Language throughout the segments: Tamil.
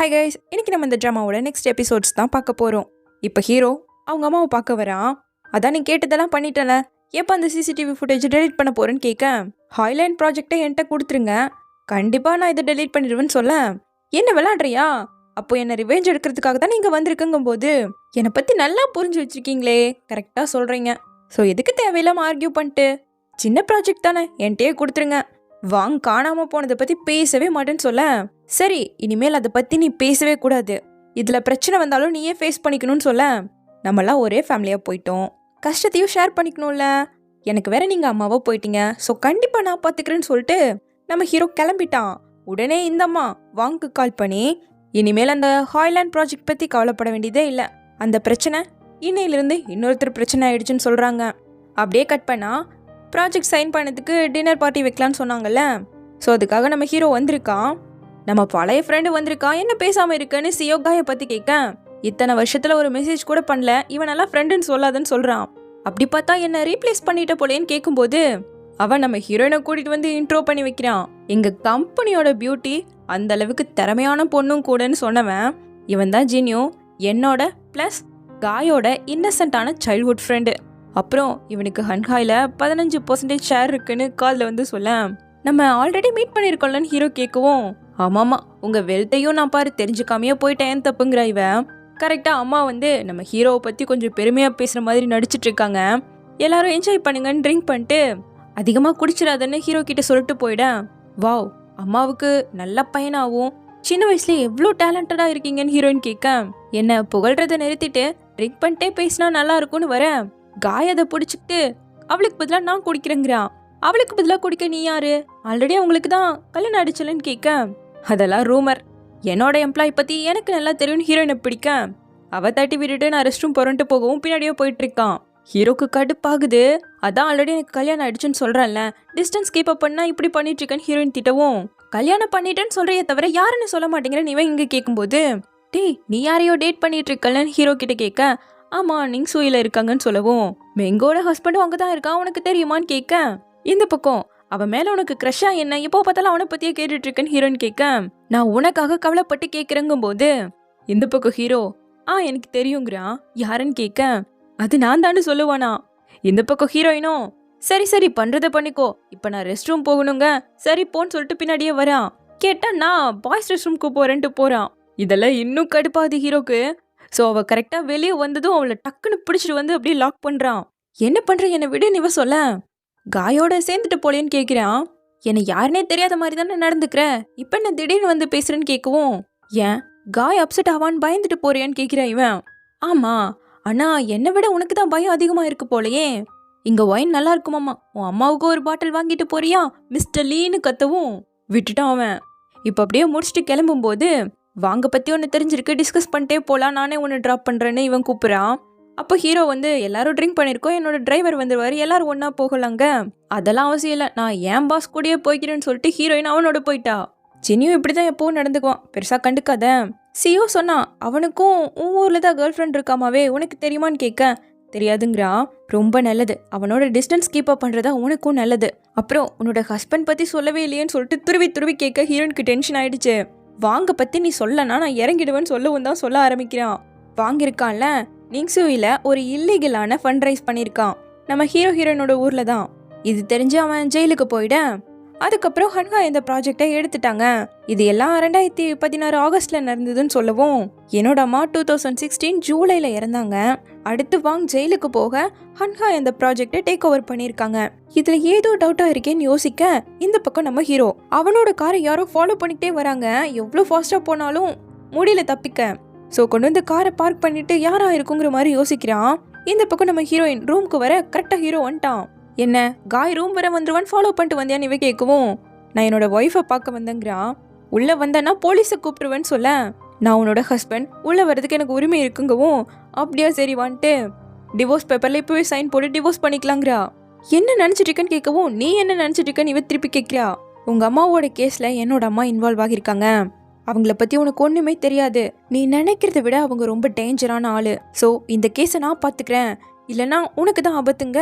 ஹாய் கைஸ், இன்னைக்கு நம்ம இந்த ட்ராமாவோட நெக்ஸ்ட் எபிசோட்ஸ் தான் பார்க்க போகிறோம். இப்போ ஹீரோ அவங்க அம்மாவை பார்க்க வரான். அதான் நீ கேட்டதெல்லாம் பண்ணிட்டல, எப்போ அந்த சிசிடிவி ஃபுட்டேஜ் டெலீட் பண்ண போகிறேன்னு கேட்க, ஹாய்லைன் ப்ராஜெக்டை என்கிட்ட கொடுத்துருங்க, கண்டிப்பாக நான் இதை டெலீட் பண்ணிடுவேன்னு சொல்ல, என்ன விளாட்றியா, அப்போ என்னை ரிவெஞ்ச் எடுக்கிறதுக்காக தான் நீங்கள் வந்திருக்குங்கும் போது என்னை பற்றி நல்லா புரிஞ்சு வச்சுருக்கீங்களே, கரெக்டாக சொல்கிறீங்க. ஸோ எதுக்கு தேவையில்லாமல் ஆர்கியூ பண்ணிட்டு, சின்ன ப்ராஜெக்ட் தானே என்கிட்டயே கொடுத்துருங்க, வாங்க காணாமல் போனதை பற்றி பேசவே மாட்டேன்னு சொல்ல, சரி இனிமேல் அதை பற்றி நீ பேசவே கூடாது, இதில் பிரச்சனை வந்தாலும் நீயே ஃபேஸ் பண்ணிக்கணும்னு சொல்ல, நம்மளாம் ஒரே ஃபேமிலியாக போயிட்டோம், கஷ்டத்தையும் ஷேர் பண்ணிக்கணும்ல, எனக்கு வேற நீங்கள் அம்மாவோ போயிட்டீங்க, ஸோ கண்டிப்பாக நான் பார்த்துக்கிறேன்னு சொல்லிட்டு நம்ம ஹீரோ கிளம்பிட்டான். உடனே இந்த அம்மா வாங்கு கால் பண்ணி, இனிமேல் அந்த ஹாய்லேண்ட் ப்ராஜெக்ட் பற்றி கவலைப்பட வேண்டியதே இல்லை, அந்த பிரச்சனை இன்னையிலிருந்து இன்னொருத்தர் பிரச்சனை ஆயிடுச்சுன்னு சொல்கிறாங்க. அப்படியே கட் பண்ணா ப்ராஜெக்ட் சைன் பண்ணதுக்கு டின்னர் பார்ட்டி வைக்கலான்னு சொன்னாங்கல்ல, ஸோ அதுக்காக நம்ம ஹீரோ வந்திருக்கான். நம்ம பழைய ஃப்ரெண்டு வந்திருக்கான், என்ன பேசாமல் இருக்குன்னு சியோ காயை பற்றி கேட்க, இத்தனை வருஷத்தில் ஒரு மெசேஜ் கூட பண்ணல, இவன் நல்லா ஃப்ரெண்டுன்னு சொல்லாதுன்னு சொல்கிறான். அப்படி பார்த்தா என்ன ரீப்ளேஸ் பண்ணிட்ட போலேன்னு கேட்கும்போது அவன் நம்ம ஹீரோயினை கூட்டிகிட்டு வந்து இன்ட்ரோ பண்ணி வைக்கிறான். எங்கள் கம்பெனியோட பியூட்டி அந்த அளவுக்கு திறமையான பொண்ணும் கூடன்னு சொன்னவன் இவன் தான் ஜீனியோ, என்னோட ப்ளஸ் காயோட இன்னசென்ட்டான சைல்ட்ஹுட் ஃப்ரெண்டு. அப்புறம் இவனுக்கு ஹன்ஹாயில் 15% ஷேர் இருக்குன்னு காலில் வந்து சொல்ல, நம்ம ஆல்ரெடி மீட் பண்ணியிருக்கோம்லன்னு ஹீரோ கேட்கவும், ஆமாம்மா உங்கள் வெல்த்தையும் நான் பாரு தெரிஞ்சுக்காமையே போயிட்டேன், ஏன் தப்புங்கிற இவன். கரெக்டாக அம்மா வந்து நம்ம ஹீரோவை பற்றி கொஞ்சம் பெருமையாக பேசுகிற மாதிரி நடிச்சிட்டு இருக்காங்க. எல்லாரும் என்ஜாய் பண்ணுங்கன்னு ட்ரிங்க் பண்ணிட்டு அதிகமாக குடிச்சிடாதன்னு ஹீரோ கிட்ட சொல்லிட்டு போயிடேன். வாவ், அம்மாவுக்கு நல்ல பையனாகவும் சின்ன வயசுல எவ்வளோ டேலண்டடாக இருக்கீங்கன்னு ஹீரோயின் கேட்க, என்ன புகழ்றதை நிறுத்திட்டு ட்ரிங்க் பண்ணிட்டே பேசினா நல்லா இருக்கும்னு வர, காய் அதை பிடிச்சிக்கிட்டு அவளுக்கு பதிலாக நான் குடிக்கிறேங்கிறான். அவளுக்கு பதிலாக குடிக்க நீ யாரு, ஆல்ரெடி அவங்களுக்கு தான் கல்யாணம் அடிச்சலன்னு கேட்க, அதெல்லாம் ரூமர், என்னோட எம்ப்ளாய் பற்றி எனக்கு நல்லா தெரியும்னு ஹீரோயினை பிடிக்க, அவள் தட்டி விட்டுட்டு நான் ரெஸ்ட் ரூம் போறேன்ட்டு போகவும் பின்னாடியே போயிட்டு இருக்கான். ஹீரோக்கு கடுப்பாகுது, அதான் ஆல்ரெடி எனக்கு கல்யாணம் ஆயிடுச்சுன்னு சொல்கிறேன்ல, டிஸ்டன்ஸ் கீப் அப் பண்ணா இப்படி பண்ணிட்டு இருக்கேன்னு ஹீரோயின் திட்டவும், கல்யாணம் பண்ணிட்டேன்னு சொல்கிறையே தவிர யாருன்னு சொல்ல மாட்டேங்கிறேன்னு இவன் இங்கே கேட்கும்போது, டேய் நீ யாரையோ டேட் பண்ணிட்டு இருக்கலன்னு ஹீரோ கிட்ட கேட்க, ஆமாம் நீங்க சூயில இருக்காங்கன்னு சொல்லவும், மெங்கோட ஹஸ்பண்டும் அங்கே தான் இருக்கான் உனக்கு தெரியுமான்னு கேட்க, இந்த பக்கம் அவன் மேலே உனக்கு க்ரஷ்ஷா என்ன, எப்போ பார்த்தாலும் அவனை பற்றியே கேட்டுட்டு இருக்கேன்னு ஹீரோயின் கேட்க, நான் உனக்காக கவலைப்பட்டு கேட்குறேங்கும் போது இந்த பக்கம் ஹீரோ எனக்கு தெரியுங்கிறான். யாருன்னு கேட்க, அது நான் தானே சொல்லுவானா. இந்த பக்கம் ஹீரோயினும் சரி சரி பண்ணுறதை பண்ணிக்கோ, இப்போ நான் ரெஸ்ட் ரூம் போகணுங்க, சரி போன்னு சொல்லிட்டு பின்னாடியே வரான். கேட்டா நான் பாய்ஸ் ரெஸ்ட் ரூம்க்கு போகிறேன்ட்டு போகிறான். இதெல்லாம் இன்னும் கடுப்பாது ஹீரோக்கு. ஸோ அவள் கரெக்டாக வெளியே வந்ததும் அவளை டக்குன்னு பிடிச்சிட்டு வந்து அப்படியே லாக் பண்ணுறான். என்ன பண்ணுற என்னை விடுன்னு இவ சொல்ல, காயோட சேர்ந்துட்டு போலேன்னு கேட்குறான். என்னை யாருனே தெரியாத மாதிரி தானே நடந்துக்கிற, இப்போ என்ன திடீர்னு வந்து பேசுகிறேன்னு கேட்கவும், ஏன் காய் அப்செட் ஆவான்னு பயந்துட்டு போறியான்னு கேட்குறான் இவன். ஆமாம், ஆனால் என்னை விட உனக்கு தான் பயம் அதிகமாக இருக்கு போலையே, இங்கே ஒயின் நல்லா இருக்குமாம்மா, உன் அம்மாவுக்கு ஒரு பாட்டில் வாங்கிட்டு போறியா மிஸ்டர் லீன்னு கத்தவும் விட்டுட்டான் அவன். இப்போ அப்படியே முடிச்சுட்டு கிளம்பும்போது, வாங்க பற்றி ஒன்று தெரிஞ்சிருக்கு, டிஸ்கஸ் பண்ணிட்டே போகலாம், நானே ஒன்று ட்ராப் பண்ணுறேன்னு இவன் கூப்பிட்றான். அப்போ ஹீரோ வந்து எல்லாரும் ட்ரிங்க் பண்ணியிருக்கோம், என்னோட டிரைவர் வந்துடுவார், எல்லாரும் ஒன்றா போகலாங்க, அதெல்லாம் அவசியம் இல்லை, நான் ஏன் பாஸ் கூடயே போய்க்கிறேன்னு சொல்லிட்டு ஹீரோயின் அவனோட போயிட்டா. சினியும் இப்படி தான் எப்போவும் நடந்துக்குவான், பெருசாக கண்டுக்காத. சியோ சொன்னா, அவனுக்கும் உன் ஊரில் தான் கேர்ள் ஃப்ரெண்ட் இருக்காமாவே, உனக்கு தெரியுமான்னு கேட்க, தெரியாதுங்கிறான். ரொம்ப நல்லது, அவனோட டிஸ்டன்ஸ் கீப் அப் பண்ணுறதா உனக்கும் நல்லது. அப்புறம் உன்னோட ஹஸ்பண்ட் பற்றி சொல்லவே இல்லையேன்னு சொல்லிட்டு துருவி துருவி கேட்க ஹீரோயினுக்கு டென்ஷன் ஆயிடுச்சு. வாங்க பற்றி நீ சொல்லனா நான் இறங்கிடுவேன்னு சொல்லவும் தான் சொல்ல ஆரம்பிக்கிறான். வாங்கியிருக்கான்ல நிங்ஸுவில ஒரு இல்லீகலான ஃபண்ட் ரைஸ் பண்ணியிருக்கான், நம்ம ஹீரோயினோட ஊரில் தான். இது தெரிஞ்சு அவன் ஜெயிலுக்கு போயிட, அதுக்கப்புறம் ஹன்ஹா இந்த ப்ராஜெக்டை எடுத்துட்டாங்க. இது எல்லாம் 2016 ஆகஸ்ட்ல நடந்ததுன்னு சொல்லவும், என்னோட அம்மா 2016 ஜூலைல இறந்தாங்க. அடுத்து வாங் ஜெயிலுக்கு போக ஹன்ஹா இந்த ப்ராஜெக்டை டேக் ஓவர் பண்ணியிருக்காங்க. இதுல ஏதோ டவுட்டா இருக்கேன்னு யோசிக்க, இந்த பக்கம் நம்ம ஹீரோ அவனோட காரை யாரோ ஃபாலோ பண்ணிக்கிட்டே வராங்க, எவ்வளோ ஃபாஸ்டா போனாலும் முடியல தப்பிக்க. ஸோ கொண்டு வந்து காரை பார்க் பண்ணிட்டு யாரா இருக்குங்கிற மாதிரி யோசிக்கிறான். இந்த பக்கம் நம்ம ஹீரோயின் ரூம்க்கு வர கரெக்டாக ஹீரோ வந்துட்டான். என்ன காய் ரூம் வர வந்துருவான், ஃபாலோ பண்ணிட்டு வந்தியான்னு இவ கேட்கவும், நான் என்னோட ஒய்ஃபை பார்க்க வந்தேங்கிறான். உள்ளே வந்தேன்னா போலீஸை கூப்பிட்டுருவேன்னு சொல்ல, நான் உன்னோட ஹஸ்பண்ட், உள்ளே வர்றதுக்கு எனக்கு உரிமை இருக்குங்கவும், அப்படியா சரி வந்துட்டு டிவோர்ஸ் பேப்பரில் இப்போவே சைன் போட்டு டிவோர்ஸ் பண்ணிக்கலாங்கிறா. என்ன நினச்சிட்டு இருக்கேன்னு கேட்கவும், நீ என்ன நினச்சிட்டு இருக்கேன்னு இவ திருப்பி கேட்குறா. உங்கள் அம்மாவோட கேஸில் என்னோட அம்மா இன்வால்வ் ஆகியிருக்காங்க, அவங்கள பற்றி உனக்கு ஒன்றுமே தெரியாது, நீ நினைக்கிறத விட அவங்க ரொம்ப டேஞ்சரான ஆள், ஸோ இந்த கேஸை நான் பார்த்துக்கிறேன், இல்லைனா உனக்கு தான் ஆபத்துங்க,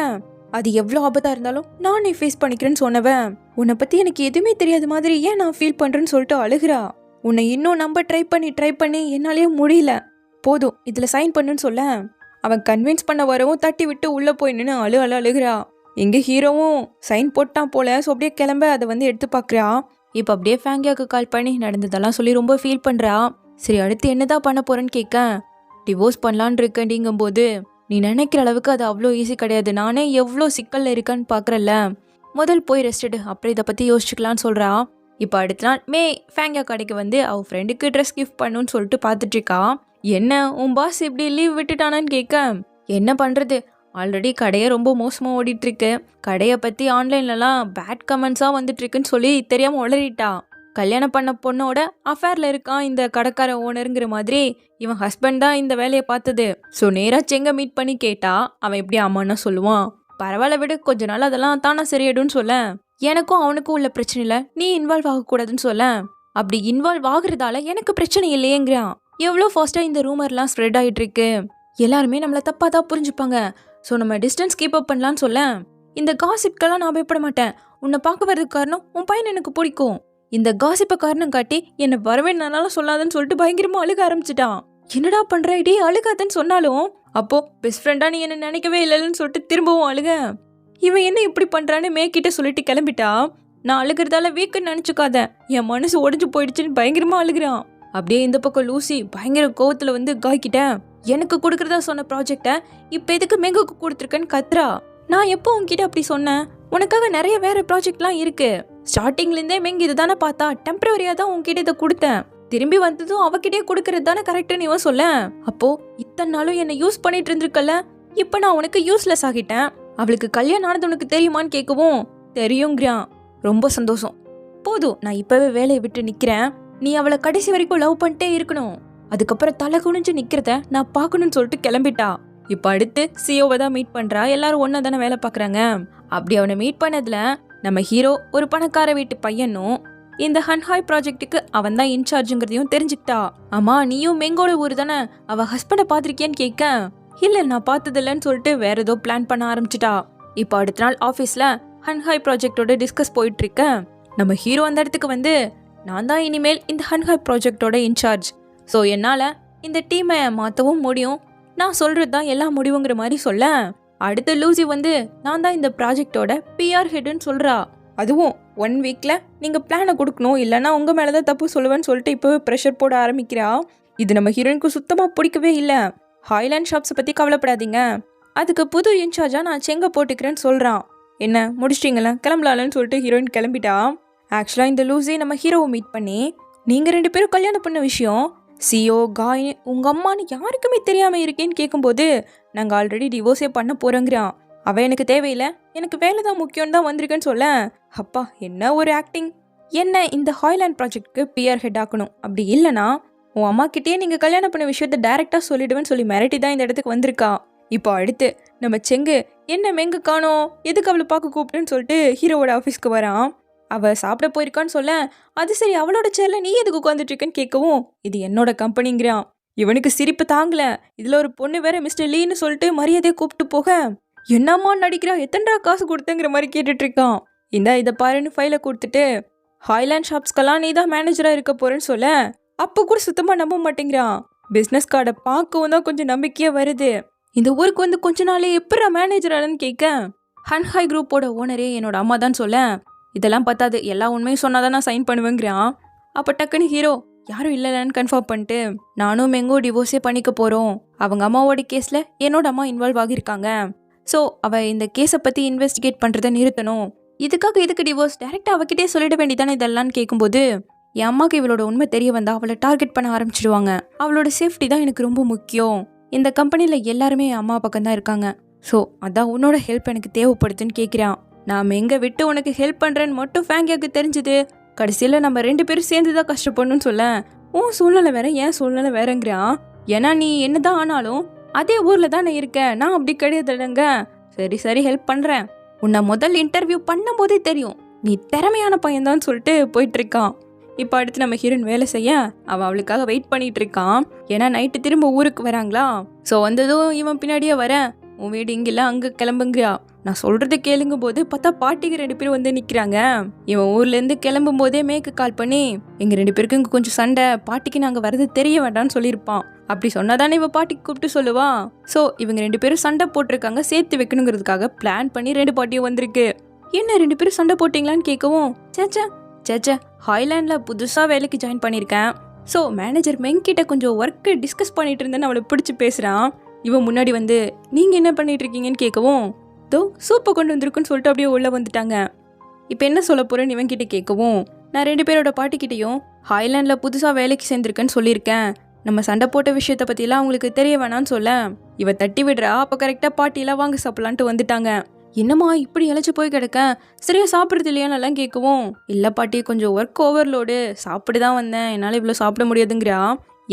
அது எவ்வளோ ஆபத்தாக இருந்தாலும் நானே ஃபேஸ் பண்ணிக்கிறேன்னு சொன்னவன், உன்னை பற்றி எனக்கு எதுவுமே தெரியாத மாதிரி ஏன் நான் ஃபீல் பண்ணுறேன்னு சொல்லிட்டு அழுகிறா. உன்னை இன்னும் நம்ப ட்ரை பண்ணி என்னாலேயே முடியல, போதும் இதில் சைன் பண்ணுன்னு சொல்ல அவன் கன்வின்ஸ் பண்ண வரவும் தட்டி விட்டு உள்ளே போய் நின்று அழுகிறா. எங்கே ஹீரோவும் சைன் போட்டான் போல. ஸோ அப்படியே கிளம்ப அதை வந்து எடுத்து பார்க்குறா. இப்போ அப்படியே ஃபேங்கியாவுக்கு கால் பண்ணி நடந்ததெல்லாம் சொல்லி ரொம்ப ஃபீல் பண்ணுறா. சரி அடுத்து என்னதான் பண்ண போகிறேன்னு கேட்க, டிவோர்ஸ் பண்ணலான் இருக்கேண்டிங்கும்போது நீ நினைக்கிற அளவுக்கு அது அவ்வளோ ஈஸி கிடையாது, நானே எவ்வளோ சிக்கலில் இருக்கான்னு பார்க்குறல்ல, முதல் போய் ரெஸ்ட் எடு, அப்புறம் இதை பற்றி யோசிச்சுக்கலான்னு சொல்கிறா. இப்போ அடுத்த நாள் மே ஃபேங்கியா கடைக்கு வந்து அவள் ஃப்ரெண்டுக்கு ட்ரெஸ் கிஃப்ட் பண்ணுன்னு சொல்லிட்டு பார்த்துட்ருக்கா. என்ன உன் பாஸ் இப்படி லீவ் விட்டுட்டானான்னு கேட்க, என்ன பண்ணுறது, ஆல்ரெடி கடையை ரொம்ப மோசமாக ஓடிட்டுருக்கு, கடையை பற்றி ஆன்லைன்லலாம் பேட் கமெண்ட்ஸாக வந்துட்டுருக்குன்னு சொல்லி தெரியாமல் உளறிட்டா. கல்யாணம் பண்ண பொண்ணோட அஃபேரில் இருக்கான் இந்த கடைக்கார ஓனருங்கிற மாதிரி இவன் ஹஸ்பண்ட் தான் இந்த வேலையை பார்த்தது. ஸோ நேராக செங்க மீட் பண்ணி கேட்டா அவன் எப்படி ஆமான்னா சொல்லுவான். பரவாயில்ல விடு, கொஞ்ச நாள் அதெல்லாம் தானா சரியாயிடும்னு சொல்ல, எனக்கும் அவனுக்கும் உள்ள பிரச்சனை இல்லை, நீ இன்வால்வ் ஆகக்கூடாதுன்னு சொல்ல, அப்படி இன்வால்வ் ஆகுறதால எனக்கு பிரச்சனை இல்லையேங்கிறான். எவ்வளோ ஃபாஸ்ட்டாக இந்த ரூமர்லாம் ஸ்ப்ரெட் ஆகிட்டு இருக்கு, எல்லாருமே நம்மளை தப்பாக தான் புரிஞ்சுப்பாங்க, ஸோ நம்ம டிஸ்டன்ஸ் கீப் அப் பண்ணலான்னு சொல்ல, இந்த காசிப்கெல்லாம் நான் பயப்பட மாட்டேன், உன்னை பார்க்க வர்றதுக்கு காரணம் உன் பையன் எனக்கு பிடிக்கும், இந்த காசிப்பை காரணம் காட்டி என்னை வரவேன்னாலும் சொல்லாதுன்னு சொல்லிட்டு பயங்கரமாக அழுக ஆரம்பிச்சிட்டான். என்னடா பண்ற இடி, அழுகாதுன்னு சொன்னாலும் அப்போ பெஸ்ட் ஃப்ரெண்டா நீ என்ன நினைக்கவே இல்லைன்னு சொல்லிட்டு திரும்பவும் அழுக. இவன் என்ன இப்படி பண்றான்னு மேக்கிட்ட சொல்லிட்டு கிளம்பிட்டா. நான் அழுகிறதால வீக்குன்னு நினைச்சுக்காத, என் மனசு உடஞ்சு போயிடுச்சுன்னு பயங்கரமா அழுகிறான். அப்படியே இந்த பக்கம் லூசி பயங்கர கோவத்துல வந்து காய்கிட்ட, எனக்கு கொடுக்கறதா சொன்ன ப்ராஜெக்டை இப்ப எதுக்கு மேங்குக்கு கொடுத்துருக்கேன்னு கத்துறா. நான் எப்போ உன்கிட்ட அப்படி சொன்னேன், உனக்காக நிறைய வேற ப்ராஜெக்ட்லாம் இருக்கு, ஸ்டார்டிங்லேருந்தே மெங்கு இது தானே பார்த்தா, டெம்பரவரியா தான் உன்கிட்ட இதை கொடுத்தேன், திரும்பி வந்ததும் அவகிட்டே கொடுக்கறது தானே கரெக்டுன்னு இவன் சொல்ல, அப்போ இத்தனை நாளும் என்னை யூஸ் பண்ணிட்டு இருந்திருக்கல, இப்போ நான் உனக்கு யூஸ்லெஸ் ஆகிட்டேன், அவளுக்கு கல்யாணம் ஆனது உனக்கு தெரியுமான்னு கேட்கவும் தெரியுங்கிறான். ரொம்ப சந்தோஷம், போதும் நான் இப்பவே வேலையை விட்டு நிக்கிறேன், நீ அவளை கடைசி வரைக்கும் லவ் பண்ணிட்டே இருக்கணும், அதுக்கப்புறம் தலை குனிஞ்சு நிக்கிறத நான் பார்க்கணும்னு சொல்லிட்டு கிளம்பிட்டா. இப்போ அடுத்து சிஓவை தான் மீட் பண்றா. எல்லாரும் ஒன்னா தானே வேலை பார்க்குறாங்க. அப்படி அவனை மீட் பண்ணதுல நம்ம ஹீரோ ஒரு பணக்கார வீட்டு பையனும் இந்த ஹன்ஹாய் ப்ராஜெக்ட்டுக்கு அவன் தான் இன்சார்ஜுங்கிறதையும் தெரிஞ்சுக்கிட்டா. ஆமா நீயும் மெங்கோட ஊர் தானே, அவ ஹஸ்பண்டை பார்த்துருக்கியான்னு கேட்க, இல்லை நான் பார்த்ததில்லன்னு சொல்லிட்டு வேற ஏதோ பிளான் பண்ண ஆரம்பிச்சிட்டா. இப்போ அடுத்த நாள் ஆஃபீஸில் ஹன்ஹாய் ப்ராஜெக்டோட டிஸ்கஸ் போயிட்டு இருக்க, நம்ம ஹீரோ அந்த இடத்துக்கு வந்து, நான் தான் இனிமேல் இந்த ஹன்ஹாய் ப்ராஜெக்டோட இன்சார்ஜ், ஸோ என்னால் இந்த டீமை மாற்றவும் முடியும், நான் சொல்கிறது தான் எல்லா முடிவுங்கிற மாதிரி சொல்ல, அடுத்து லூசி வந்து நான் தான் இந்த ப்ராஜெக்டோட பிஆர் ஹெட்னு சொல்கிறா. அதுவும் 1 வீக்கில் நீங்கள் பிளானை கொடுக்கணும், இல்லைன்னா உங்கள் மேலே தான் தப்பு சொல்லுவேன்னு சொல்லிட்டு இப்போவே ப்ரெஷர் போட ஆரம்பிக்கிறா. இது நம்ம ஹீரோயினுக்கு சுத்தமாக பிடிக்கவே இல்லை. ஹாய்லேண்ட் ஷாப்ஸை பற்றி கவலைப்படாதீங்க, அதுக்கு புது இன்சார்ஜாக நான் செங்க போட்டுக்கிறேன்னு சொல்கிறான். என்ன முடிச்சிட்டிங்களா, கிளம்பலான்னு சொல்லிட்டு ஹீரோயின் கிளம்பிட்டா. ஆக்சுவலாக இந்த லூசி நம்ம ஹீரோவை மீட் பண்ணி, நீங்கள் 2 பேரும் கல்யாணம் பண்ண விஷயம் சிஓ காய் உங்கள் அம்மானு யாருக்குமே தெரியாமல் இருக்கேன்னு கேட்கும்போது, நாங்கள் ஆல்ரெடி டிவோர்ஸே பண்ண போகிறோங்கிறான். அவள் எனக்கு தேவையில்லை, எனக்கு வேலை தான் முக்கியம் தான் வந்திருக்கேன்னு சொல்ல, அப்பா என்ன ஒரு ஆக்டிங், என்ன இந்த ஹாய்லேண்ட் ப்ராஜெக்ட்க்கு பிஆர் ஹெட் ஆக்கணும், அப்படி இல்லைனா உன் அம்மா கிட்டேயே நீங்கள் கல்யாணம் பண்ண விஷயத்த டைரெக்டாக சொல்லிடுவேன்னு சொல்லி மிரட்டி தான் இந்த இடத்துக்கு வந்திருக்கா. இப்போ அடுத்து நம்ம செங்கு என்ன மெங்கு காணோம், எதுக்கு அவளை பார்க்க கூப்பிட்டுன்னு சொல்லிட்டு ஹீரோவோட ஆஃபீஸ்க்கு வரான். அவள் சாப்பிட போயிருக்கான்னு சொல்ல, அது சரி அவளோட சேர்ல நீ எதுக்கு உட்காந்துட்டு இருக்கேன்னு கேட்கவும், இது என்னோட கம்பெனிங்கிறான். இவனுக்கு சிரிப்பு தாங்கல, இதில் ஒரு பொண்ணு வேற மிஸ்டர் லீன்னு சொல்லிட்டு மரியாதையை கூப்பிட்டு போக, என்னம்மா நடிக்கிறா, எத்தனை காசு கொடுத்தங்கிற மாதிரி கேட்டுட்டு இருக்கான். இதை பாருன்னு ஃபைலை கொடுத்துட்டு, ஹாய்லேண்ட் ஷாப்ஸ்க்கெல்லாம் நீ தான் மேனேஜராக இருக்க போறேன்னு சொல்ல, அப்போ கூட சுத்தமாக நம்ப மாட்டேங்கிறான். பிஸ்னஸ் கார்டை பார்க்கவும் தான் கொஞ்சம் நம்பிக்கையாக வருது. இந்த ஊருக்கு வந்து கொஞ்ச நாளே எப்படா மேனேஜரானு கேட்க, ஹன்ஹாய் குரூப்போட ஓனரே என்னோட அம்மா தான் சொல்ல, இதெல்லாம் பத்தாது எல்லா உண்மையும் சொன்னாதான் நான் சைன் பண்ணுவேங்கிறான். அப்போ டக்குன்னு ஹீரோ யாரும் இல்லைன்னு கன்ஃபார்ம் பண்ணிட்டு, நானும் மெங்கோ டிவோர்ஸே பண்ணிக்க போகிறோம், அவங்க அம்மாவோட கேஸில் என்னோட அம்மா இன்வால்வ் ஆகியிருக்காங்க, ஸோ அவள் இந்த கேஸை பற்றி இன்வெஸ்டிகேட் பண்ணுறதை நிறுத்தணும், இதுக்காக எதுக்கு டிவோர்ஸ், டேரெக்டாக அவகிட்டே சொல்லிட வேண்டியதானே இதெல்லாம் கேட்கும்போது, என் அம்மாவுக்கு இவளோட உண்மை தெரிய வந்தால் அவளை டார்கெட் பண்ண ஆரம்பிச்சிடுவாங்க, அவளோட சேஃப்டி தான் எனக்கு ரொம்ப முக்கியம், இந்த கம்பெனியில் எல்லாருமே என் அம்மா பக்கம் தான் இருக்காங்க, ஸோ அதான் உன்னோட ஹெல்ப் எனக்கு தேவைப்படுதுன்னு கேட்குறான். நாம் எங்கே விட்டு உனக்கு ஹெல்ப் பண்ணுறேன்னு மட்டும் ஃபேங்கியாவுக்கு தெரிஞ்சுது, கடைசியில் நம்ம 2 பேரும் சேர்ந்து தான் கஷ்டப்படணும்னு சொல்ல, உன் சூழ்நிலை வேற என் சூழ்நிலை வேறங்கிறான். ஏன்னா நீ என்னதான் ஆனாலும் அதே ஊரில் தான் நான் இருக்கேன், நான் அப்படி கிடையாதுங்க, சரி சரி ஹெல்ப் பண்ணுறேன், உன்னை முதல் இன்டர்வியூ பண்ணும் போதே தெரியும் நீ திறமையான பையன்தான் சொல்லிட்டு போயிட்டு இருக்கான். இப்போ அடுத்து நம்ம ஹீரோயின் வேலை செய்ய அவளுக்காக வெயிட் பண்ணிட்டு இருக்கான். ஏன்னா நைட்டு திரும்ப ஊருக்கு வராங்களா, ஸோ வந்ததும் இவன் பின்னாடியே வர, உன் வீடு இங்கெல்லாம் அங்கே கிளம்புங்கயா, நான் சொல்றது கேளுங்கும் போது பார்த்தா பாட்டிக்கு 2 பேரும் வந்து நிக்கிறாங்க. இவன் ஊர்ல இருந்து கிளம்பும் போதே மேய்க்கு கால் பண்ணி எங்க 2 பேருக்கு இங்க கொஞ்சம் சண்டை, பாட்டிக்கு நாங்க வரது தெரிய வேண்டாம்னு சொல்லியிருப்பான். அப்படி சொன்னாதானே இவ பாட்டிக்கு கூப்பிட்டு சொல்லுவா. ஸோ இவங்க 2 பேரும் சண்டை போட்டிருக்காங்க, சேர்த்து வைக்கணுங்கிறதுக்காக பிளான் பண்ணி 2 பாட்டியும் வந்திருக்கு. என்ன 2 பேரும் சண்டை போட்டிங்களான்னு கேட்கவும், சேச்சா ஹாய்லாண்ட்ல புதுசா வேலைக்கு ஜாயின் பண்ணியிருக்கேன். ஸோ மேனேஜர் மெங் கிட்ட கொஞ்சம் ஒர்க்கு டிஸ்கஸ் பண்ணிட்டு இருந்தேன்னு அவளை பிடிச்சி பேசுறான். இவன் முன்னாடி வந்து நீங்க என்ன பண்ணிட்டு இருக்கீங்கன்னு கேட்கவும், தோ சூப்பை கொண்டு வந்திருக்குன்னு சொல்லிட்டு அப்படியே உள்ள வந்துட்டாங்க. இப்போ என்ன சொல்ல போறேன்னு இவன் கிட்ட கேட்கவும், நான் 2 பேரோட பாட்டிக்கிட்டையும் ஹாய்லாண்ட்ல புதுசா வேலைக்கு சேர்ந்திருக்கேன்னு சொல்லியிருக்கேன். நம்ம சண்டை போட்ட விஷயத்த பத்திலாம் உங்களுக்கு தெரிய வேணான்னு சொல்ல இவ தட்டி விடுறா. அப்போ கரெக்டா பாட்டிலாம் வாங்க சாப்பிடலான்ட்டு வந்துட்டாங்க. என்னம்மா இப்படி இழைச்சி போய் கிடக்க, சரியா சாப்பிட்றது இல்லையா நல்லா கேட்கவும், இல்லை பாட்டி கொஞ்சம் ஒர்க் ஓவர்லோடு, சாப்பிட்டுதான் வந்தேன், என்னால் இவ்வளோ சாப்பிட முடியாதுங்கிறா.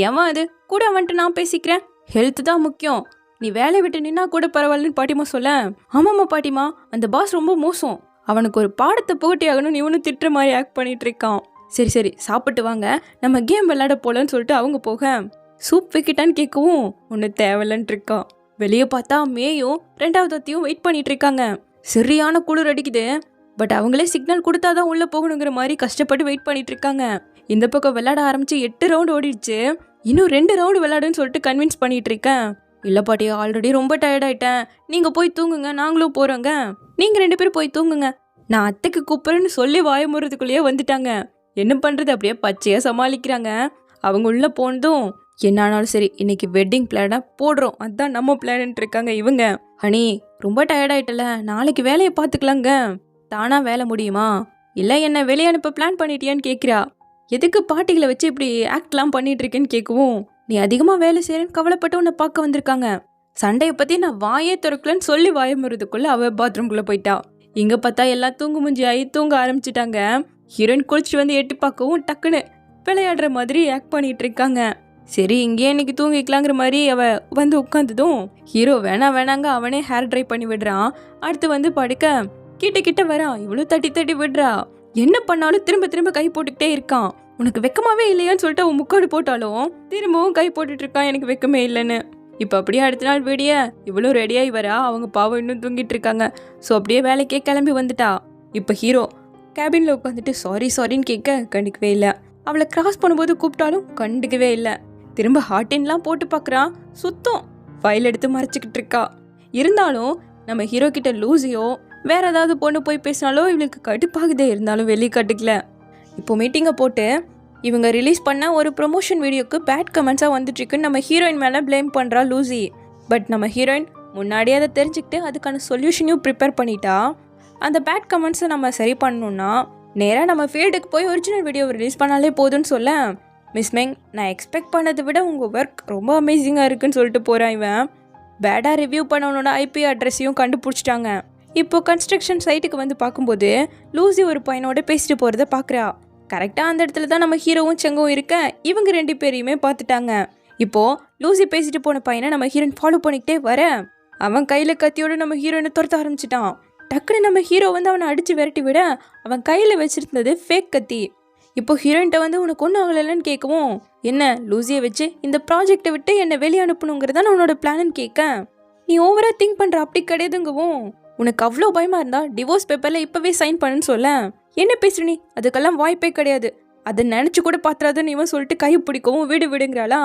ஏன் அது கூட வந்துட்டு நான் பேசிக்கிறேன், ஹெல்த் தான் முக்கியம், நீ வேலையை விட்டு நின்னா கூட பரவாயில்லன்னு பாட்டிமா சொல்ல, ஆமாம்மா பாட்டிமா அந்த பாஸ் ரொம்ப மோசம், அவனுக்கு ஒரு பாடத்தை புகட்டி ஆகணும்னு இவனும் திட்டுற மாதிரி ஆக்ட் பண்ணிட்டு இருக்கான். சரி சாப்பிட்டு வாங்க, நம்ம கேம் விளையாட போலன்னு சொல்லிட்டு அவங்க போக சூப் வைக்கிட்டான்னு கேட்கவும் ஒன்றும் தேவையில்லன்ட்டு இருக்கான். வெளியே பார்த்தா மேயும் 2வது அத்தையும் வெயிட் பண்ணிட்டு இருக்காங்க. சரியான குளிர் அடிக்குது, பட் அவங்களே சிக்னல் கொடுத்தாதான் உள்ள போகணுங்கிற மாதிரி கஷ்டப்பட்டு வெயிட் பண்ணிட்டு இருக்காங்க. இந்த பக்கம் விளையாட ஆரம்பிச்சு 8 ரவுண்டு ஓடிடுச்சு. இன்னும் 2 ரவுண்டு விளையாடுன்னு சொல்லிட்டு கன்வின்ஸ் பண்ணிட்டு இருக்கேன். இல்லை பாட்டி ஆல்ரெடி ரொம்ப டயர்டாயிட்டேன், நீங்க போய் தூங்குங்க, நாங்களும் போறோங்க, நீங்க 2 பேரும் போய் தூங்குங்க, நான் அத்தைக்கு கூப்பிடுறேன்னு சொல்லி வாய முறதுக்குள்ளேயே வந்துட்டாங்க. என்ன பண்றது, அப்படியே பச்சையா சமாளிக்கிறாங்க. அவங்க உள்ள போனதும் என்ன ஆனாலும் சரி இன்னைக்கு வெட்டிங் பிளானை போடுறோம், அதுதான் நம்ம பிளான்ட்டு இருக்காங்க இவங்க. ஹனி ரொம்ப டயர்டாயிட்டல, நாளைக்கு வேலையை பார்த்துக்கலாங்க, தானா வேலை முடியுமா, இல்லை என்ன வெளியே அனுப்ப பிளான் பண்ணிட்டியான்னு கேட்குறா. எதுக்கு பாட்டிகளை வச்சு இப்படி ஆக்ட்லாம் பண்ணிட்டு இருக்கேன்னு கேட்கவும், நீ அதிகமாக வேலை செய்யறேன்னு கவலைப்பட்டு உன்னை பார்க்க வந்திருக்காங்க, சண்டையை பற்றி நான் வாயே திறக்கலன்னு சொல்லி வாயமுறதுக்குள்ள அவ பாத்ரூம்குள்ளே போயிட்டா. இங்கே பார்த்தா எல்லாம் தூங்கு முஞ்சி ஆகி தூங்க ஆரம்பிச்சிட்டாங்க. ஹீரோயின் குளிச்சுட்டு வந்து எட்டி பார்க்கவும் டக்குன்னு விளையாடுற மாதிரி ஆக்ட் பண்ணிட்டு இருக்காங்க. சரி இங்கேயே இன்னைக்கு தூங்கிக்கலாங்கிற மாதிரி அவ வந்து உட்காந்துதும் ஹீரோ வேணாங்க அவனே ஹேர் ட்ரை பண்ணி விடுறான். அடுத்து வந்து படுக்க கிட்ட வரான், இவ்வளோ தட்டி விடுறா. என்ன பண்ணாலும் திரும்ப கை போட்டுக்கிட்டே இருக்கான். உனக்கு வெக்கமாவே இல்லையான்னு சொல்லிட்டு அவன் முக்காடு போட்டாலும் திரும்பவும் கை போட்டுட்டு இருக்கான், எனக்கு வெக்கமே இல்லைன்னு. இப்போ அப்படியே அடுத்த நாள் விடிய இவ்வளோ ரெடியாகி வரா, அவங்க பாவம் இன்னும் தூங்கிட்டு இருக்காங்க. ஸோ அப்படியே வேலைக்கே கிளம்பி வந்துட்டா. இப்போ ஹீரோ கேபின்ல உட்காந்துட்டு சாரின்னு கேட்க கண்டுக்கவே இல்லை. அவளை கிராஸ் பண்ணும்போது கூப்பிட்டாலும் கண்டுக்கவே இல்லை. திரும்ப ஹார்டின்லாம் போட்டு பார்க்குறான், சுத்தம் ஃபைல் எடுத்து மறைச்சிக்கிட்டு இருக்கா. இருந்தாலும் நம்ம ஹீரோ கிட்ட லூசியோ வேற ஏதாவது பொண்ணு போய் பேசினாலோ இவளுக்கு கடுப்பாகுதே, இருந்தாலும் வெளியே கட்டுக்கல. இப்போ மீட்டிங்கை போட்டு இவங்க ரிலீஸ் பண்ண ஒரு ப்ரொமோஷன் வீடியோக்கு பேட் கமெண்ட்ஸாக வந்துட்டுருக்குன்னு நம்ம ஹீரோயின் மேலே ப்ளேம் பண்ணுறா லூசி. பட் நம்ம ஹீரோயின் முன்னாடியே அதை தெரிஞ்சுக்கிட்டு அதுக்கான சொல்யூஷனையும் ப்ரிப்பேர் பண்ணிட்டா. அந்த பேட் கமெண்ட்ஸை நம்ம சரி பண்ணணும்னா நேராக நம்ம ஃபீல்டுக்கு போய் ஒரிஜினல் வீடியோ ரிலீஸ் பண்ணாலே போதும்னு சொல்ல, மிஸ் மெங் நான் எக்ஸ்பெக்ட் பண்ணதை விட உங்கள் ஒர்க் ரொம்ப அமேசிங்காக இருக்குன்னு சொல்லிட்டு போகிறான். இவன் பேடாக ரிவ்யூ பண்ணவனோட ஐபி அட்ரஸையும் கண்டுபிடிச்சிட்டாங்க. இப்போ கன்ஸ்ட்ரக்ஷன் சைட்டுக்கு வந்து பார்க்கும்போது லூசி ஒரு பையனோட பேசிட்டு போகிறத பார்க்குறா. கரெக்டாக அந்த இடத்துல தான் நம்ம ஹீரோவும் செங்கும் இருக்க, இவங்க 2 பேரையுமே பார்த்துட்டாங்க. இப்போது லூசி பேசிட்டு போன பையனை நம்ம ஹீரோயின் ஃபாலோ பண்ணிக்கிட்டே வர அவன் கையில் கத்தியோடு நம்ம ஹீரோயினை துரத்த ஆரம்பிச்சிட்டான். டக்குன்னு நம்ம ஹீரோ வந்து அவனை அடித்து விரட்டி விட அவன் கையில் வச்சிருந்தது ஃபேக் கத்தி. இப்போ ஹீரோயின்ட்ட வந்து உனக்கு ஒன்றும் ஆகலைன்னு கேட்கவும், என்ன லூசியை வச்சு இந்த ப்ராஜெக்டை விட்டு என்னை வெளியே அனுப்பணுங்கிறதான் உன்னோட பிளான்னு கேட்க, நீ ஓவராக திங்க் பண்ணுற அப்படி கிடையாதுங்கவும், உனக்கு அவ்வளோ பயமாக இருந்தா டிவோர்ஸ் பேப்பரில் இப்போவே சைன் பண்ணுன்னு சொல்ல, என்ன பேசுற நீ, அதுக்கெல்லாம் வாய்ப்பே கிடையாது, அதை நினச்சி கூட பார்த்துறாதுன்னு இவன் சொல்லிட்டு கை பிடிக்கவும் விடுங்கிறாளா.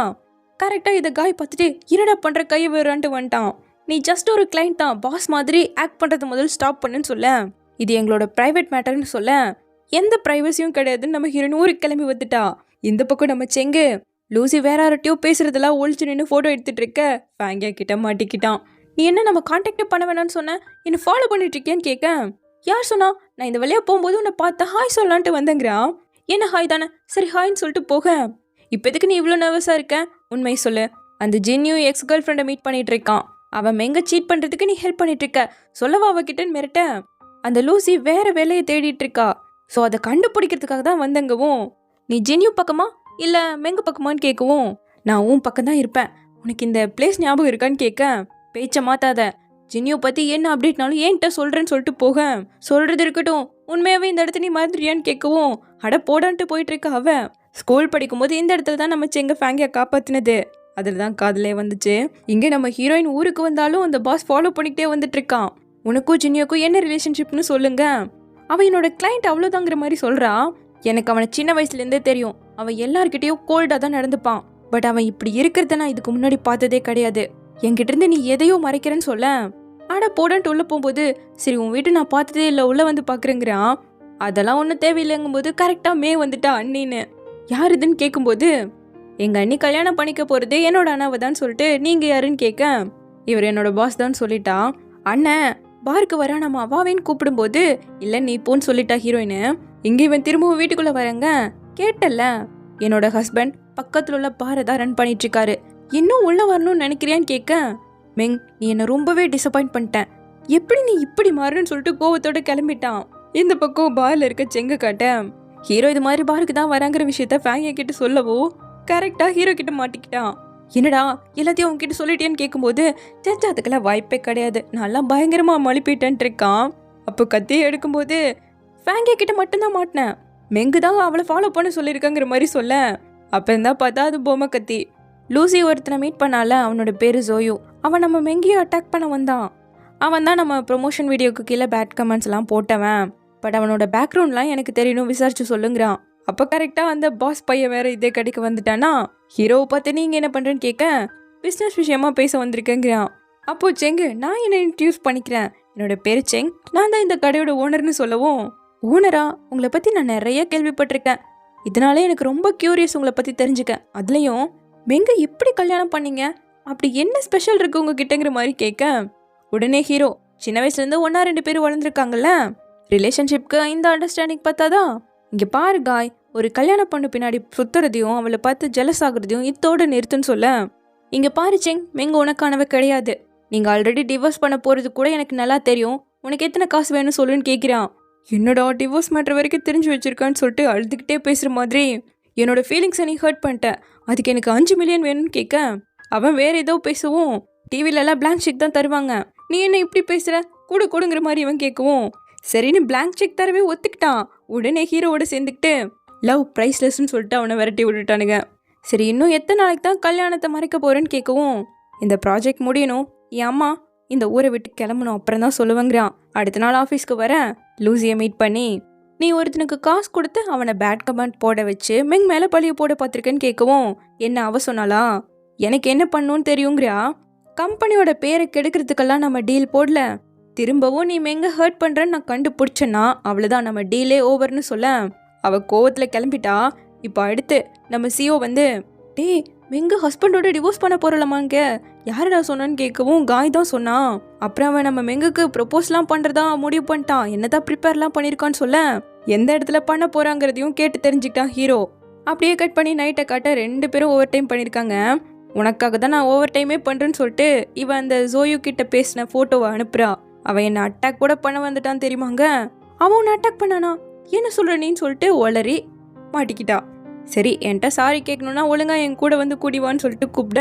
கரெக்டாக இதை காய் பார்த்துட்டு என்னடா பண்ணுற கையை விடுறான்ட்டு வந்துட்டான். நீ ஜஸ்ட் ஒரு கிளைண்ட் தான், பாஸ் மாதிரி ஆக்ட் பண்ணுறது முதல் ஸ்டாப் பண்ணுன்னு சொல்ல, இது எங்களோட ப்ரைவேட் மேட்டர்னு சொல்ல, எந்த ப்ரைவசியும் கிடையாதுன்னு நம்ம ஹீரோயின் ஊருக்கு கிளம்பி வந்துட்டா. இந்த பக்கம் நம்ம செங்கு லூசி வேற யார்ட்டையோ பேசுறதெல்லாம் ஒழிச்சு நின்று ஃபோட்டோ எடுத்துட்டு இருக்க ஃபேங்கியா கிட்ட மாட்டிக்கிட்டான். நீ என்ன நம்ம கான்டாக்டே பண்ண வேணான்னு சொன்ன, என்ன ஃபாலோ பண்ணிட்டு இருக்கேன்னு கேட்க, யார் சொன்னா, நான் இந்த வழியாக போகும்போது உன்னை பார்த்தா ஹாய் சொல்லலான்ட்டு வந்தேங்கிறான். என்ன ஹாய் தானே, சரி ஹாய்ன்னு சொல்லிட்டு போக, இப்போ எதுக்கு நீ இவ்வளோ நர்வஸாக இருக்க, உண்மை சொல்லு, அந்த ஜின்னியூ எக்ஸ் கேர்ள் ஃப்ரெண்டை மீட் பண்ணிட்டு இருக்கான், அவன் மெங்க சீட் பண்ணுறதுக்கு நீ ஹெல்ப் பண்ணிட்டு இருக்க, சொல்லவா அவகிட்டன்னு மிரட்ட, அந்த லூசி வேற வேலையை தேடிட்டு இருக்கா, ஸோ அதை கண்டுபிடிக்கிறதுக்காக தான் வந்தங்கவும், நீ ஜென்யூ பக்கமா இல்லை மெங்க பக்கமான்னு கேட்கவும், நான் உன் பக்கம் தான் இருப்பேன், உனக்கு இந்த பிளேஸ் ஞாபகம் இருக்கான்னு கேட்க, பேச்சை மாத்தாத, ஜென்யூ பற்றி என்ன அப்டேட்னாலும் ஏன்ட்ட சொல்கிறேன்னு சொல்லிட்டு போக, சொல்கிறது இருக்கட்டும், உண்மையாகவே இந்த இடத்த நீ மறந்துறியான்னு கேட்கவும், அட போடான்ட்டு போயிட்டு இருக்க. அவ ஸ்கூல் படிக்கும்போது இந்த இடத்துல தான் நம்ம செங்க ஃபேங்கியை காப்பாற்றினது, அதில் தான் காதலே வந்துச்சு. இங்கே நம்ம ஹீரோயின் ஊருக்கு வந்தாலும் அந்த பாஸ் ஃபாலோ பண்ணிக்கிட்டே வந்துட்டு இருக்கான். உனக்கும் ஜின்னியோக்கும் என்ன ரிலேஷன்ஷிப்னு சொல்லுங்க. அவன் என்னோட கிளைண்ட் அவ்வளோதாங்கிற மாதிரி சொல்கிறா. எனக்கு அவனை சின்ன வயசுலேருந்தே தெரியும். அவன் எல்லார்கிட்டேயும் கோல்டாக தான் நடந்துப்பான். பட் அவன் இப்படி இருக்கிறத நான் இதுக்கு முன்னாடி பார்த்ததே கிடையாது. என்கிட்ட இருந்து நீ எதையோ மறைக்கிறேன்னு சொல்ல, ஆடா போடன்ட்டு உள்ளே போகும்போது, சரி உன் வீட்டு நான் பார்த்ததே இல்லை, உள்ளே வந்து பார்க்குறேங்கிறான். அதெல்லாம் ஒன்றும் தேவையில்லைங்கும்போது கரெக்டாக மே வந்துட்டா அண்ணின்னு. யார் இதுன்னு கேட்கும்போது, எங்கள் அண்ணி கல்யாணம் பண்ணிக்க போகிறது என்னோட அண்ணாவை தான் சொல்லிட்டு நீங்கள் யாருன்னு கேட்க, இவர் என்னோட பாஸ் தான் சொல்லிட்டா. அண்ணன் பாருக்கு வரானாமா வாவேன்னு கூப்பிடும்போது, இல்லை நீ போன்னு சொல்லிட்டா ஹீரோயின். இங்கே இவன் திரும்பவும் வீட்டுக்குள்ளே வரங்க. கேட்டல, என்னோட ஹஸ்பண்ட் பக்கத்தில் உள்ள பாரை தான் ரன் பண்ணிட்டு இருக்காரு, இன்னும் உள்ள வரணும்னு நினைக்கிறியான்னு கேட்க, மெங் நீ என்னை ரொம்பவே டிசப்பாயிண்ட் பண்ணிட்டேன், எப்படி நீ இப்படி மாறுன்னு சொல்லிட்டு கோவத்தோட கிளம்பிட்டான். இந்த பக்கம் பார்ல இருக்க செங்க காட்ட ஹீரோ இது மாதிரி பாருக்கு தான் வராங்கிற விஷயத்த ஃபேங்கியா கிட்ட சொல்லவோ கரெக்டா ஹீரோ கிட்ட மாட்டிக்கிட்டான். என்னடா எல்லாத்தையும் அவங்க கிட்ட சொல்லிட்டேன்னு கேட்கும்போது, சேச்சா அதுக்கெல்லாம் வாய்ப்பே கிடையாது, நான்லாம் பயங்கரமா மழுப்பிட்டேன்ட்டு இருக்கான். அப்போ கத்தியை எடுக்கும்போது ஃபேங்கியா கிட்ட மட்டும்தான் மாட்டினேன், மெங்கு தான் அவளை ஃபாலோ பண்ண சொல்லியிருக்காங்கிற மாதிரி சொல்ல, அப்போ இருந்தா பார்த்தா அது பொம்மை கத்தி. லூசி ஒருத்தனை மீட் பண்ணால, அவனோட பேரு ஜோயு. அவன் நம்ம மெங்கியை அட்டாக் பண்ண வந்தான். அவன் தான் நம்ம ப்ரொமோஷன் வீடியோக்கு கீழே பேட் கமெண்ட்ஸ் எல்லாம் போட்டவன். பட் அவனோட பேக்ரவுண்ட்லாம் எனக்கு தெரியணும், விசாரிச்சு சொல்லுங்கிறான். அப்போ கரெக்டாக அந்த பாஸ் பையன் வேற இதே கடைக்கு வந்துட்டானா, ஹீரோவை பார்த்து நீங்கள் என்ன பண்ணுறேன்னு கேட்க, பிஸ்னஸ் விஷயமா பேச வந்திருக்கேங்கிறான். அப்போது செங்கு நான் என்ன இன்ட்ரடியூஸ் பண்ணிக்கிறேன், என்னோட பேர் செங், நான் தான் இந்த கடையோட ஓனர்னு சொல்லவும், ஓனரா உங்களை பற்றி நான் நிறைய கேள்விப்பட்டிருக்கேன், இதனாலே எனக்கு ரொம்ப க்யூரியஸ் உங்களை பற்றி தெரிஞ்சுக்க, அதுலேயும் மெங்க எப்படி கல்யாணம் பண்ணீங்க, அப்படி என்ன ஸ்பெஷல் இருக்கு உங்ககிட்டங்கிற மாதிரி கேட்க, உடனே ஹீரோ சின்ன வயசுலேருந்து 1-2 பேர் வளர்ந்துருக்காங்கல்ல, ரிலேஷன்ஷிப்க்கு இந்த அண்டர்ஸ்டாண்டிங் பார்த்தாதான். இங்கே பாரு காய், ஒரு கல்யாணம் பண்ணு பின்னாடி சுத்துறதையும் அவளை பார்த்து ஜெலஸ் ஆகுறதையும் இதோட நிறுத்துன்னு சொல்ல, இங்கே பாரு செங், மெங்க உனக்கானவே கிடையாது, நீங்கள் ஆல்ரெடி டிவோர்ஸ் பண்ண போகிறது கூட எனக்கு நல்லா தெரியும், உனக்கு எத்தனை காசு வேணும்னு சொல்லுன்னு கேட்குறான். என்னடா டிவோர்ஸ் மேட்ரு வரைக்கும் தெரிஞ்சு வச்சிருக்கான்னு சொல்லிட்டு அழுதுகிட்டே பேசுகிற மாதிரி, என்னோட ஃபீலிங்ஸை நீ ஹர்ட் பண்ணிட்ட, அதுக்கு எனக்கு 5 மில்லியன் வேணும்னு கேட்க, அவன் வேற ஏதோ பேசவும், டிவிலெல்லாம் பிளாங்க் செக் தான் தருவாங்க, நீ என்ன இப்படி பேசுகிற, கொடுங்கிற மாதிரி இவன் கேட்கவும், சரின்னு பிளாங்க் செக் தரவே ஒத்துக்கிட்டான். உடனே ஹீரோவோட சேர்ந்துக்கிட்டு லவ் ப்ரைஸ்லெஸ்ன்னு சொல்லிட்டு அவனை விரட்டி விட்டுட்டானுங்க. சரி இன்னும் எத்தனை நாளைக்கு தான் கல்யாணத்தை மறைக்க போகிறேன்னு கேட்கவும், இந்த ப்ராஜெக்ட் முடியணும், என் அம்மா இந்த ஊரை விட்டு கிளம்பணும், அப்புறம் தான் சொல்லுவேங்கிறான். அடுத்த நாள் ஆஃபீஸ்க்கு வர லூசியை மீட் பண்ணி, நீ ஒருத்தனுக்கு காசு கொடுத்து அவனை பேட் கமெண்ட் போட வச்சு மெங் மேலே பழிய போட பார்த்துருக்கேன்னு கேட்கவும், என்ன அவ சொன்னாலா, எனக்கு என்ன பண்ணணும்னு தெரியுங்கிறா, கம்பெனியோட பேரை கெடுக்கிறதுக்கெல்லாம் நம்ம டீல் போடல, திரும்பவும் நீ மெங்க ஹர்ட் பண்ணுறன்னு நான் கண்டுபிடிச்சேன்னா அவ்வளோதான், நம்ம டீலே ஓவர்னு சொல்ல, அவள் கோவத்தில் கிளம்பிட்டா. இப்போ அடுத்து நம்ம சிஓ வந்து, டே மெங்க ஹஸ்பண்டோட டிவோர்ஸ் பண்ண போகிறலாமாங்க, யாரடா சொன்னான்னு கேட்கவும் காய் தான் சொன்னான். அப்புறம் அவன் நம்ம மெங்குக்கு ப்ரப்போஸ்லாம் பண்ணுறதா முடிவு பண்ணிட்டான், என்னதான் ப்ரிப்பேர்லாம் பண்ணியிருக்கான்னு சொல்ல, எந்த இடத்துல பண்ண போகிறாங்கிறதையும் கேட்டு தெரிஞ்சுக்கிட்டான் ஹீரோ. அப்படியே கட் பண்ணி நைட்டை காட்ட 2 பேரும் ஓவர் டைம் பண்ணியிருக்காங்க. உனக்காக தான் நான் ஓவர் டைமே பண்ணுறேன்னு சொல்லிட்டு இவன் அந்த ஜோயு கிட்ட பேசின ஃபோட்டோவை அனுப்புறா. அவன் என்னை அட்டாக் கூட பண்ண வந்துட்டான் தெரியுமாங்க, அவன் உன்னை அட்டாக் பண்ணானா, என்ன சொல்கிற நீன்னு சொல்லிட்டு ஒளறி மாட்டிக்கிட்டா. சரி என்கிட்ட சாரி கேட்கணுன்னா ஒழுங்கா என் கூட வந்து குடிவான்னு சொல்லிட்டு கூப்பிட,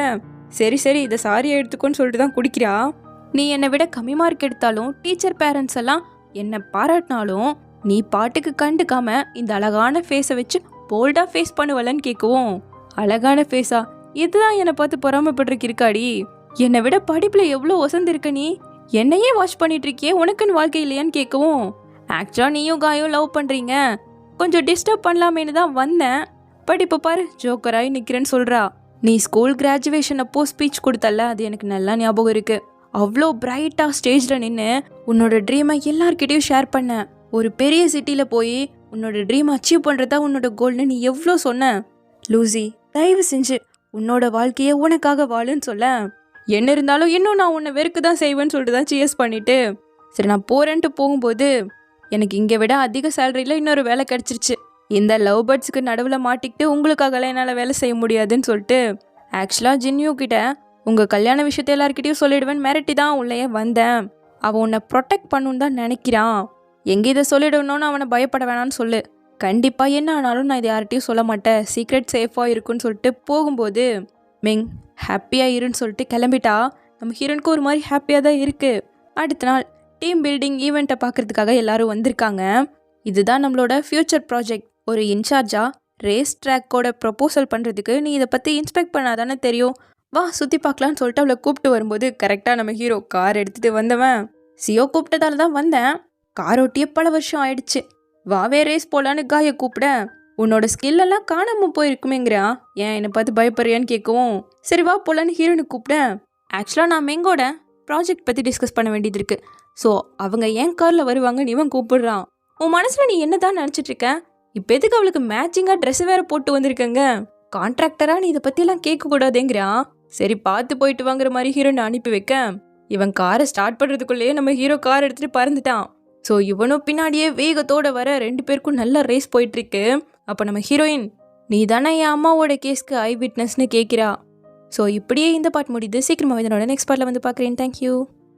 சரி இதை சாரியை எடுத்துக்கோன்னு சொல்லிட்டு தான் குடிக்கிறா. நீ என்னை விட கம்மி மார்க் எடுத்தாலும் டீச்சர் பேரண்ட்ஸ் எல்லாம் என்னை பாராட்டினாலும் நீ பாட்டுக்கு கண்டுக்காம இந்த அழகான ஃபேஸை வச்சு போல்டாக ஃபேஸ் பண்ணுவலன்னு கேட்கவும், அழகான ஃபேஸா, இதுதான் என்னை பார்த்து பொறாமப்பட்டிருக்கு இருக்காடி, என்னை விட படிப்பில் எவ்வளோ வசந்திருக்க, நீ என்னையே வாட்ச் பண்ணிட்டு இருக்கியே, உனக்குன்னு வாழ்க்கை இல்லையான்னு கேட்கவும், ஆக்சுவலாக நீயும் காயும் லவ் பண்ணுறீங்க, கொஞ்சம் டிஸ்டர்ப் பண்ணலாமேன்னு தான் வந்தேன், பட் இப்போ பாரு ஜோக்கராகி நிற்கிறேன்னு சொல்கிறா. நீ ஸ்கூல் கிராஜுவேஷன் அப்போ ஸ்பீச் கொடுத்தல, அது எனக்கு நல்லா ஞாபகம் இருக்குது. அவ்வளோ பிரைட்டாக ஸ்டேஜில் நின்று உன்னோட ட்ரீமை எல்லார்கிட்டையும் ஷேர் பண்ண, ஒரு பெரிய சிட்டியில் போய் உன்னோட ட்ரீமை அச்சீவ் பண்ணுறதா உன்னோட கோல்னு நீ எவ்வளோ சொன்ன. லூசி தயவு செஞ்சு உன்னோட வாழ்க்கையை உனக்காக வாழுன்னு சொல்ல, என்ன இருந்தாலும் இன்னும் நான் உன்னை வெறுக்க தான் செய்வேன்னு சொல்லிட்டு தான் சிஎஸ் பண்ணிவிட்டு, சரி நான் போகிறேன்ட்டு போகும்போது எனக்கு இங்கே விட அதிக சேலரியில் இன்னொரு வேலை கிடச்சிருச்சு, இந்த லவ் பேர்ட்ஸுக்கு நடுவில் மாட்டிக்கிட்டு உங்களுக்காகலாம் என்னால் வேலை செய்ய முடியாதுன்னு சொல்லிட்டு, ஆக்சுவலாக ஜின்யூ கிட்ட உங்கள் கல்யாண விஷயத்தை எல்லாருக்கிட்டையும் சொல்லிடுவேன் மிரட்டி தான் உள்ளே வந்தேன், அவன் உன்னை ப்ரொடெக்ட் பண்ணணுன்னு தான் நினைக்கிறான், எங்கே இதை சொல்லிடணும்னு அவனை பயப்பட வேணான்னு சொல்லு, கண்டிப்பாக என்ன ஆனாலும் நான் இதை யார்கிட்டையும் சொல்ல மாட்டேன், சீக்ரெட் சேஃபாக இருக்குன்னு சொல்லிட்டு போகும்போது, மெங் ஹாப்பியாக இருன்னு சொல்லிட்டு கிளம்பிட்டா. நம்ம ஹீரோனுக்கு ஒரு மாதிரி ஹாப்பியாக தான் இருக்குது. அடுத்த நாள் டீம் பில்டிங் ஈவெண்ட்டை பார்க்குறதுக்காக எல்லாரும் வந்திருக்காங்க. இதுதான் நம்மளோட ஃப்யூச்சர் ப்ராஜெக்ட். ஒரு இன்சார்ஜாக ரேஸ் ட்ராக்கோட ப்ரப்போசல் பண்ணுறதுக்கு நீ இதை பற்றி இன்ஸ்பெக்ட் பண்ணாதானே தெரியும், வா சுற்றி பார்க்கலான்னு சொல்லிட்டு அவளை கூப்பிட்டு வரும்போது கரெக்டாக நம்ம ஹீரோ கார் எடுத்துகிட்டு வந்தவன், சியோ கூப்பிட்டதால தான் வந்தேன். கார் ஓட்டியே பல வருஷம் ஆயிடுச்சு. வாவே ரேஸ் போலான்னு காயை கூப்பிட உன்னோட ஸ்கில் எல்லாம் காணாம போயிருக்குமேங்கிறா. ஏன் என்னை பார்த்து பயப்படுறியான்னு கேட்கவும் சரி வா போலான்னு ஹீரோனை கூப்பிட்டேன். ஆக்சுவலாக நான் மெங்கோட ப்ராஜெக்ட் பற்றி டிஸ்கஸ் பண்ண வேண்டியது இருக்கு. ஸோ அவங்க ஏன் காரில் வருவாங்கன்னு இவன் கூப்பிடுறான். உன் மனசில் நீ என்ன தான் நினச்சிட்டு இருக்க? இப்போ எதுக்கு அவளுக்கு மேட்சிங்காக ட்ரெஸ் வேற போட்டு வந்திருக்கங்க? கான்ட்ராக்டரா நீ இதை பற்றியெல்லாம் கேட்கக்கூடாதேங்கிறான். சரி பார்த்து போயிட்டு வாங்குற மாதிரி ஹீரோனை அனுப்பி வைக்க இவன் காரை ஸ்டார்ட் பண்ணுறதுக்குள்ளேயே நம்ம ஹீரோ கார் எடுத்துகிட்டு பறந்துட்டான். ஸோ இவனும் பின்னாடியே வேகத்தோட வர 2 பேருக்கும் நல்ல ரேஸ் போயிட்டுருக்கு. அப்போ நம்ம ஹீரோயின் நீ தானே என் அம்மாவோட கேஸ்க்கு ஐ விட்னஸ்னு கேட்கிறா. ஸோ இப்படியே இந்த பாட்டு முடியுது. சீக்கிரமாக இதனோட நெக்ஸ்ட் பார்ட்டில் வந்து பார்க்குறேன். தேங்க்யூ.